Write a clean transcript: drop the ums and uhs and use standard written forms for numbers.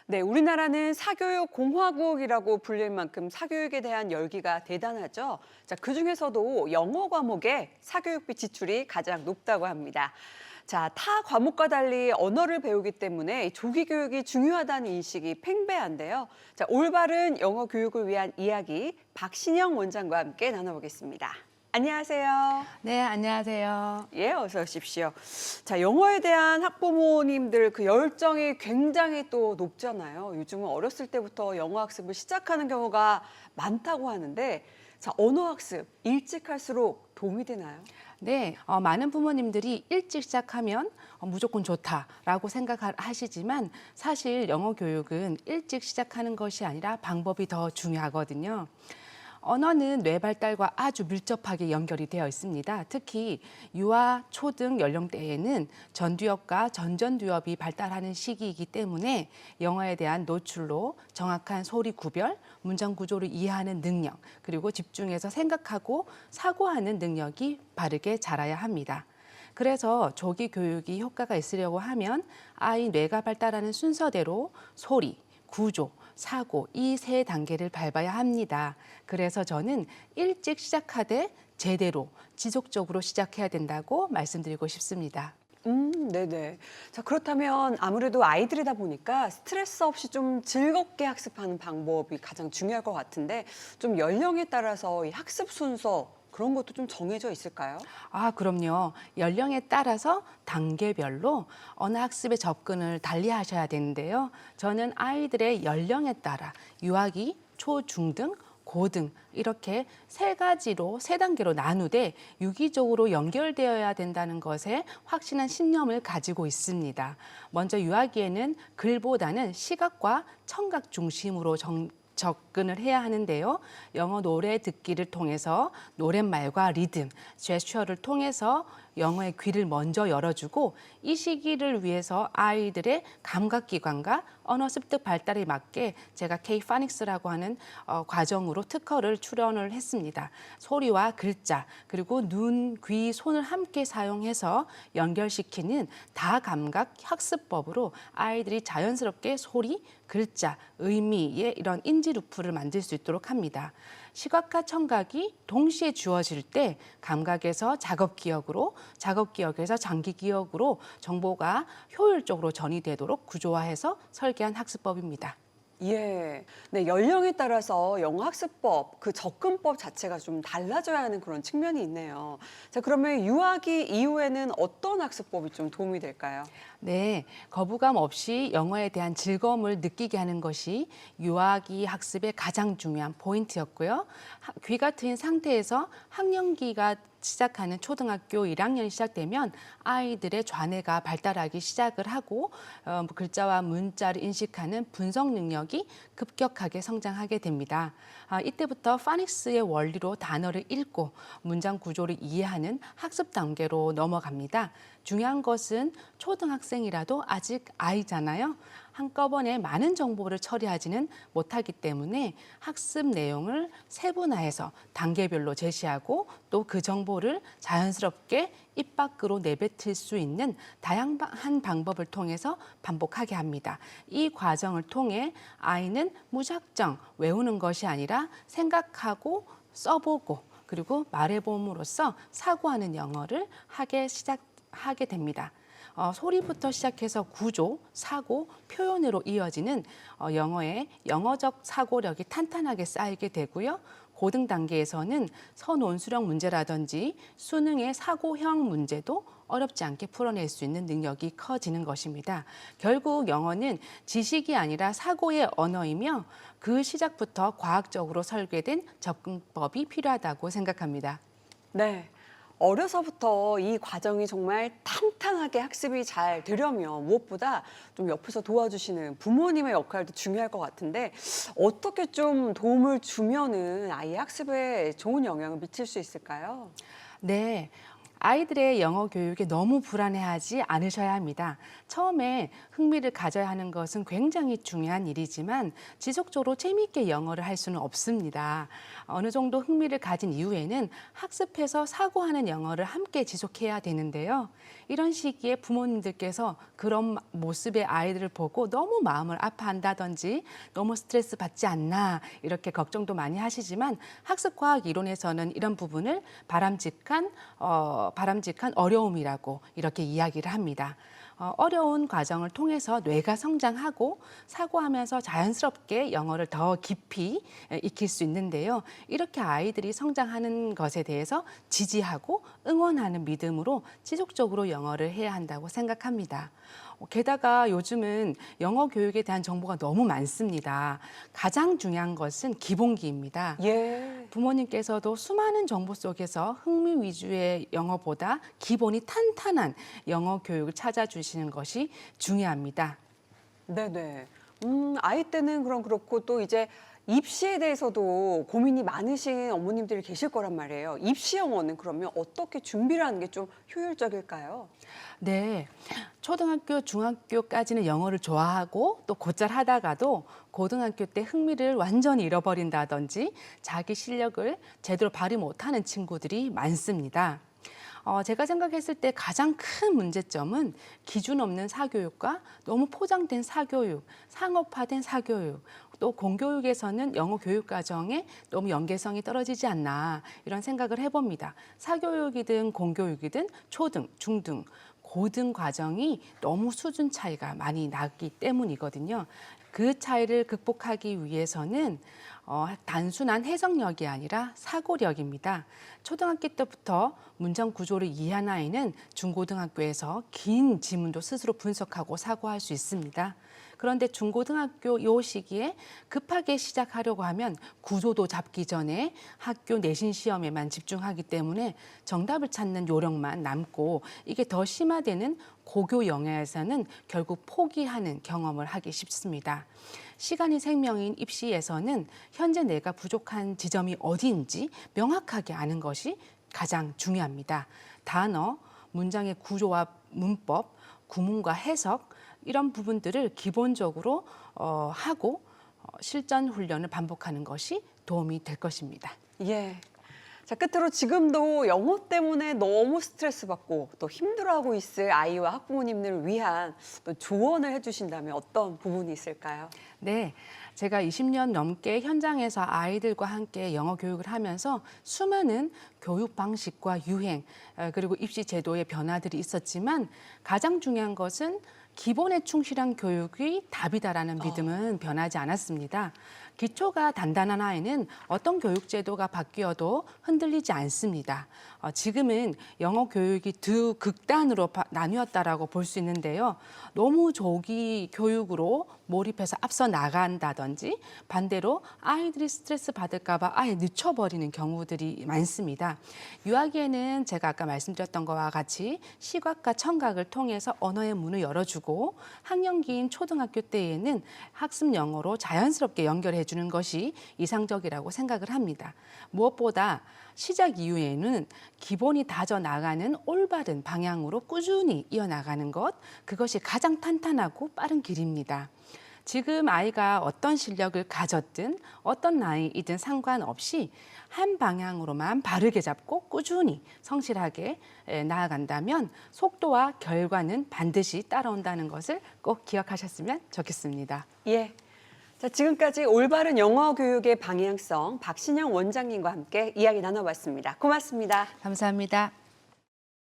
네, 우리나라는 사교육 공화국이라고 불릴 만큼 사교육에 대한 열기가 대단하죠. 자, 그중에서도 영어 과목에 사교육비 지출이 가장 높다고 합니다. 자, 타 과목과 달리 언어를 배우기 때문에 조기 교육이 중요하다는 인식이 팽배한데요. 자, 올바른 영어 교육을 위한 이야기 박신영 원장과 함께 나눠보겠습니다. 안녕하세요. 네, 안녕하세요. 예, 어서 오십시오. 자, 영어에 대한 학부모님들 그 열정이 굉장히 또 높잖아요. 요즘은 어렸을 때부터 영어 학습을 시작하는 경우가 많다고 하는데, 자, 언어 학습 일찍 할수록 도움이 되나요? 네, 많은 부모님들이 일찍 시작하면 무조건 좋다라고 생각하시지만 사실 영어 교육은 일찍 시작하는 것이 아니라 방법이 더 중요하거든요. 언어는 뇌 발달과 아주 밀접하게 연결이 되어 있습니다. 특히 유아, 초등 연령대에는 전두엽과 전전두엽이 발달하는 시기이기 때문에 영어에 대한 노출로 정확한 소리 구별, 문장 구조를 이해하는 능력, 그리고 집중해서 생각하고 사고하는 능력이 바르게 자라야 합니다. 그래서 조기 교육이 효과가 있으려고 하면 아이 뇌가 발달하는 순서대로 소리, 구조, 사고 이 세 단계를 밟아야 합니다. 그래서 저는 일찍 시작하되 제대로 지속적으로 시작해야 된다고 말씀드리고 싶습니다. 네네. 자, 그렇다면 아무래도 아이들이다 보니까 스트레스 없이 좀 즐겁게 학습하는 방법이 가장 중요할 것 같은데 좀 연령에 따라서 이 학습 순서 그런 것도 좀 정해져 있을까요? 그럼요. 연령에 따라서 단계별로 언어 학습의 접근을 달리 하셔야 되는데요. 저는 아이들의 연령에 따라 유아기, 초, 중 등, 고등 이렇게 세 단계로 나누되 유기적으로 연결되어야 된다는 것에 확신한 신념을 가지고 있습니다. 먼저 유아기에는 글보다는 시각과 청각 중심으로 접근을 해야 하는데요. 영어 노래 듣기를 통해서 노랫말과 리듬, 제스처를 통해서 영어의 귀를 먼저 열어주고 이 시기를 위해서 아이들의 감각기관과 언어 습득 발달에 맞게 제가 K-파닉스라고 하는 과정으로 특허를 출원을 했습니다. 소리와 글자 그리고 눈, 귀, 손을 함께 사용해서 연결시키는 다감각 학습법으로 아이들이 자연스럽게 소리, 글자, 의미의 이런 인지 루프를 만들 수 있도록 합니다. 시각과 청각이 동시에 주어질 때 감각에서 작업 기억으로, 작업 기억에서 장기 기억으로 정보가 효율적으로 전이되도록 구조화해서 설계한 학습법입니다. 예. 네, 연령에 따라서 영어 학습법, 그 접근법 자체가 좀 달라져야 하는 그런 측면이 있네요. 자, 그러면 유아기 이후에는 어떤 학습법이 좀 도움이 될까요? 네, 거부감 없이 영어에 대한 즐거움을 느끼게 하는 것이 유아기 학습의 가장 중요한 포인트였고요. 귀가 트인 상태에서 학령기가 시작하는 초등학교 1학년이 시작되면 아이들의 좌뇌가 발달하기 시작을 하고 글자와 문자를 인식하는 분석 능력이 급격하게 성장하게 됩니다. 이때부터 파닉스의 원리로 단어를 읽고 문장 구조를 이해하는 학습 단계로 넘어갑니다. 중요한 것은 초등학생이라도 아직 아이잖아요. 한꺼번에 많은 정보를 처리하지는 못하기 때문에 학습 내용을 세분화해서 단계별로 제시하고 또 그 정보를 자연스럽게 입 밖으로 내뱉을 수 있는 다양한 방법을 통해서 반복하게 합니다. 이 과정을 통해 아이는 무작정 외우는 것이 아니라 생각하고 써보고 그리고 말해봄으로써 사고하는 영어를 하게 됩니다. 소리부터 시작해서 구조, 사고, 표현으로 이어지는 영어의 영어적 사고력이 탄탄하게 쌓이게 되고요. 고등 단계에서는 선원수령 문제라든지 수능의 사고형 문제도 어렵지 않게 풀어낼 수 있는 능력이 커지는 것입니다. 결국 영어는 지식이 아니라 사고의 언어이며 그 시작부터 과학적으로 설계된 접근법이 필요하다고 생각합니다. 네. 어려서부터 이 과정이 정말 탄탄하게 학습이 잘 되려면 무엇보다 좀 옆에서 도와주시는 부모님의 역할도 중요할 것 같은데 어떻게 좀 도움을 주면은 아이의 학습에 좋은 영향을 미칠 수 있을까요? 네. 아이들의 영어 교육에 너무 불안해하지 않으셔야 합니다. 처음에 흥미를 가져야 하는 것은 굉장히 중요한 일이지만 지속적으로 재미있게 영어를 할 수는 없습니다. 어느 정도 흥미를 가진 이후에는 학습해서 사고하는 영어를 함께 지속해야 되는데요. 이런 시기에 부모님들께서 그런 모습의 아이들을 보고 너무 마음을 아파한다든지 너무 스트레스 받지 않나 이렇게 걱정도 많이 하시지만 학습과학 이론에서는 이런 부분을 바람직한 어려움이라고 이렇게 이야기를 합니다. 어려운 과정을 통해서 뇌가 성장하고 사고하면서 자연스럽게 영어를 더 깊이 익힐 수 있는데요. 이렇게 아이들이 성장하는 것에 대해서 지지하고 응원하는 믿음으로 지속적으로 영어를 해야 한다고 생각합니다. 게다가 요즘은 영어 교육에 대한 정보가 너무 많습니다. 가장 중요한 것은 기본기입니다. 예. 부모님께서도 수많은 정보 속에서 흥미 위주의 영어보다 기본이 탄탄한 영어 교육을 찾아주시는 것이 중요합니다. 네네. 아이 때는 그럼 그렇고 또 이제 입시에 대해서도 고민이 많으신 어머님들이 계실 거란 말이에요. 입시 영어는 그러면 어떻게 준비를 하는 게 좀 효율적일까요? 네, 초등학교, 중학교까지는 영어를 좋아하고 또 곧잘 하다가도 고등학교 때 흥미를 완전히 잃어버린다든지 자기 실력을 제대로 발휘 못하는 친구들이 많습니다. 제가 생각했을 때 가장 큰 문제점은 기준 없는 사교육과 너무 포장된 사교육, 상업화된 사교육, 또 공교육에서는 영어 교육 과정에 너무 연계성이 떨어지지 않나 이런 생각을 해봅니다. 사교육이든 공교육이든 초등, 중등, 고등 과정이 너무 수준 차이가 많이 나기 때문이거든요. 그 차이를 극복하기 위해서는 단순한 해석력이 아니라 사고력입니다. 초등학교 때부터 문장 구조를 이해한 아이는 중고등학교에서 긴 지문도 스스로 분석하고 사고할 수 있습니다. 그런데 중고등학교 요 시기에 급하게 시작하려고 하면 구조도 잡기 전에 학교 내신 시험에만 집중하기 때문에 정답을 찾는 요령만 남고 이게 더 심화되는 고교 영역에서는 결국 포기하는 경험을 하기 쉽습니다. 시간이 생명인 입시에서는 현재 내가 부족한 지점이 어디인지 명확하게 아는 것이 가장 중요합니다. 단어, 문장의 구조와 문법, 구문과 해석 이런 부분들을 기본적으로 하고 실전 훈련을 반복하는 것이 도움이 될 것입니다. 예. 자, 끝으로 지금도 영어 때문에 너무 스트레스 받고 또 힘들어하고 있을 아이와 학부모님들을 위한 또 조언을 해주신다면 어떤 부분이 있을까요? 네, 제가 20년 넘게 현장에서 아이들과 함께 영어 교육을 하면서 수많은 교육 방식과 유행, 그리고 입시 제도의 변화들이 있었지만 가장 중요한 것은 기본에 충실한 교육이 답이다라는 믿음은 변하지 않았습니다. 기초가 단단한 아이는 어떤 교육 제도가 바뀌어도 흔들리지 않습니다. 지금은 영어 교육이 두 극단으로 나뉘었다라고 볼 수 있는데요. 너무 조기 교육으로 몰입해서 앞서 나간다든지 반대로 아이들이 스트레스 받을까 봐 아예 늦춰버리는 경우들이 많습니다. 유아기에는 제가 아까 말씀드렸던 것과 같이 시각과 청각을 통해서 언어의 문을 열어주고 학년기인 초등학교 때에는 학습 영어로 자연스럽게 연결해 주는 것이 이상적이라고 생각을 합니다. 무엇보다 시작 이후에는 기본이 다져 나가는 올바른 방향으로 꾸준히 이어나가는 것, 그것이 가장 탄탄하고 빠른 길입니다. 지금 아이가 어떤 실력을 가졌든 어떤 나이이든 상관없이 한 방향으로만 바르게 잡고 꾸준히 성실하게 나아간다면 속도와 결과는 반드시 따라온다는 것을 꼭 기억하셨으면 좋겠습니다. 예. 자, 지금까지 올바른 영어 교육의 방향성 박신영 원장님과 함께 이야기 나눠봤습니다. 고맙습니다. 감사합니다.